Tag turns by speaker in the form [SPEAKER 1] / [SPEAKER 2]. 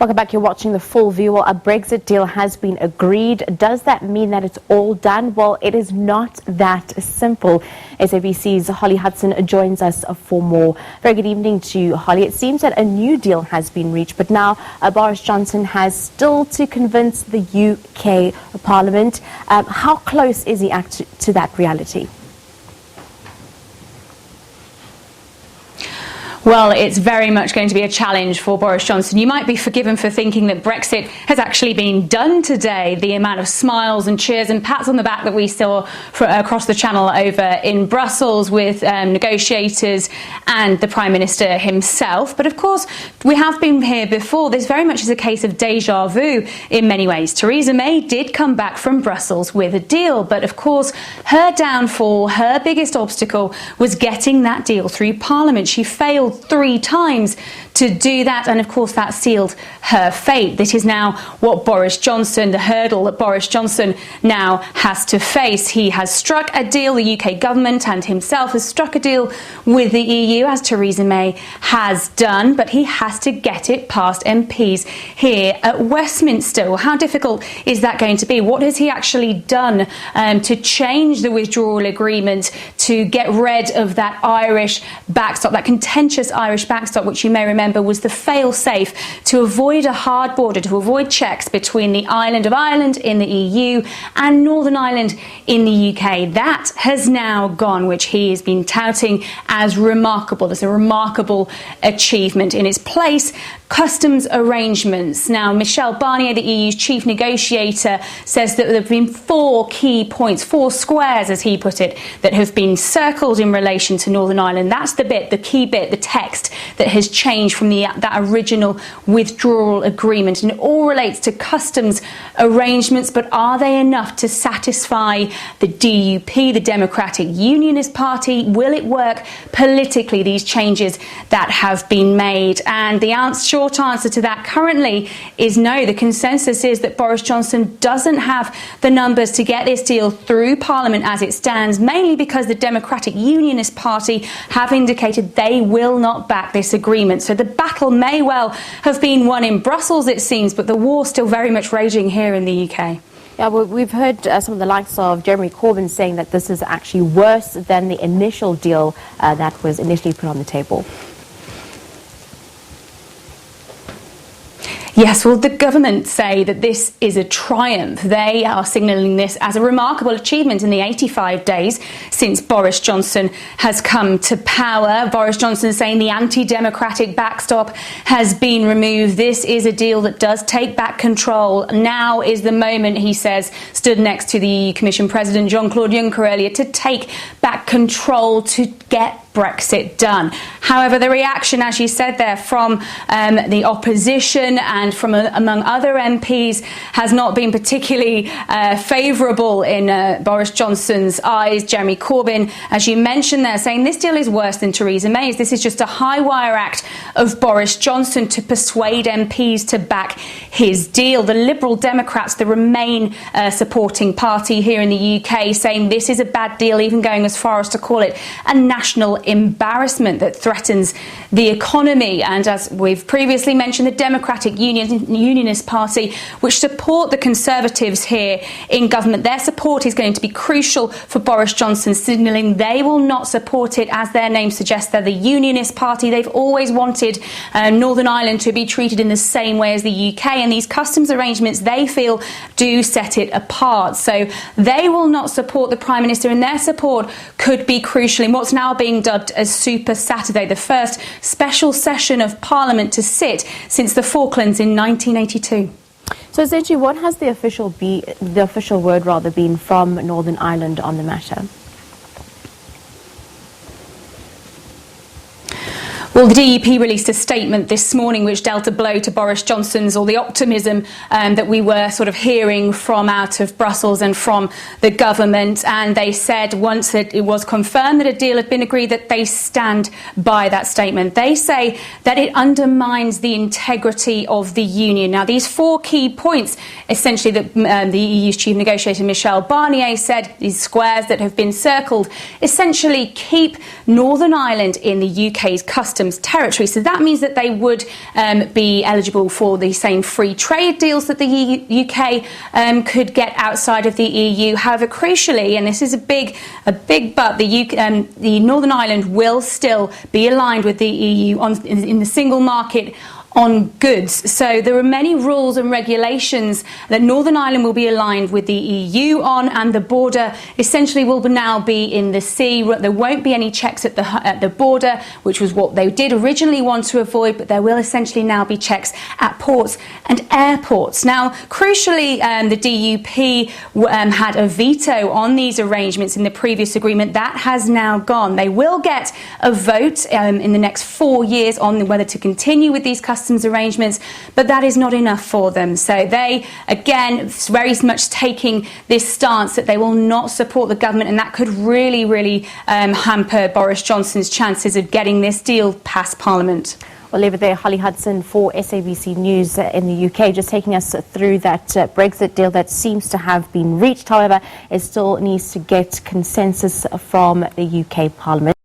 [SPEAKER 1] Welcome back. You're watching The Full View. Well, a Brexit deal has been agreed. Does that mean that it's all done? Well, it is not that simple. SABC's Holly Hudson joins us for more. Very good evening to you, Holly. It seems that a new deal has been reached, but now Boris Johnson has still to convince the UK Parliament. How close is he to that reality?
[SPEAKER 2] Well, it's very much going to be a challenge for Boris Johnson. You might be forgiven for thinking that Brexit has actually been done today. The amount of smiles and cheers and pats on the back that we saw across the channel over in Brussels with negotiators and the Prime Minister himself. But of course, we have been here before. This very much is a case of deja vu in many ways. Theresa May did come back from Brussels with a deal, but of course, her downfall, her biggest obstacle was getting that deal through Parliament. She failed 3 times to do that, and of course that sealed her fate. This is now what Boris Johnson, the hurdle that Boris Johnson now has to face. He has struck a deal, the UK government and himself has struck a deal with the EU, as Theresa May has done, but he has to get it past MPs here at Westminster. Well, how difficult is that going to be? What has he actually done to change the withdrawal agreement, to get rid of that Irish backstop, that contentious Irish backstop, which you may remember was the fail-safe to avoid a hard border, to avoid checks between the island of Ireland in the EU and Northern Ireland in the UK. That has now gone, which he has been touting as remarkable, as a remarkable achievement. In its place, customs arrangements. Now, Michel Barnier, the EU's chief negotiator, says that there have been 4 key points, 4 squares, as he put it, that have been circled in relation to Northern Ireland. That's the bit, the key bit, the text that has changed from that original withdrawal agreement. And it all relates to customs arrangements, but are they enough to satisfy the DUP, the Democratic Unionist Party? Will it work politically, these changes that have been made? And the short answer to that currently is no. The consensus is that Boris Johnson doesn't have the numbers to get this deal through Parliament as it stands, mainly because the Democratic Unionist Party have indicated they will not back this agreement. So the battle may well have been won in Brussels, it seems, but the war's still very much raging here in the UK.
[SPEAKER 1] Yeah, well, we've heard some of the likes of Jeremy Corbyn saying that this is actually worse than the initial deal that was initially put on the table.
[SPEAKER 2] Yes, well, the government say that this is a triumph. They are signalling this as a remarkable achievement in the 85 days since Boris Johnson has come to power. Boris Johnson saying the anti-democratic backstop has been removed. This is a deal that does take back control. Now is the moment, he says, stood next to the EU Commission President Jean-Claude Juncker earlier, to take back control, to get Brexit done. However, the reaction, as you said there, from the opposition and from among other MPs has not been particularly favourable in Boris Johnson's eyes. Jeremy Corbyn, as you mentioned there, saying this deal is worse than Theresa May's. This is just a high-wire act of Boris Johnson to persuade MPs to back his deal. The Liberal Democrats, the Remain supporting party here in the UK, saying this is a bad deal, even going as far as to call it a national embarrassment that threatens the economy. And as we've previously mentioned, the Democratic Unionist Party, which support the Conservatives here in government, their support is going to be crucial for Boris Johnson, signalling they will not support it. As their name suggests, they're the Unionist Party. They've always wanted Northern Ireland to be treated in the same way as the UK, and these customs arrangements, they feel, do set it apart. So they will not support the Prime Minister, and their support could be crucial in what's now being dubbed as Super Saturday, the first special session of Parliament to sit since the Falklands in 1982.
[SPEAKER 1] So essentially, what has the official word been from Northern Ireland on the matter?
[SPEAKER 2] Well, the DUP released a statement this morning which dealt a blow to Boris Johnson's, or the optimism that we were sort of hearing from out of Brussels and from the government. And they said once that it was confirmed that a deal had been agreed, that they stand by that statement. They say that it undermines the integrity of the union. Now, these 4 key points, essentially, that the EU's chief negotiator Michel Barnier said, these squares that have been circled, essentially keep Northern Ireland in the UK's customs customs territory. So that means that they would be eligible for the same free trade deals that the UK could get outside of the EU. However, crucially, and this is a big but, the Northern Ireland will still be aligned with the EU in the single market on goods. So there are many rules and regulations that Northern Ireland will be aligned with the EU on, and the border essentially will now be in the sea. There won't be any checks at the border, which was what they did originally want to avoid, but there will essentially now be checks at ports and airports. Now, crucially, the DUP had a veto on these arrangements in the previous agreement. That has now gone. They will get a vote in the next 4 years on whether to continue with these customs arrangements, but that is not enough for them. So they, again, very much taking this stance that they will not support the government, and that could really hamper Boris Johnson's chances of getting this deal past Parliament.
[SPEAKER 1] We'll leave it there. Holly Hudson for SABC News in the UK, just taking us through that Brexit deal that seems to have been reached. However, it still needs to get consensus from the UK Parliament.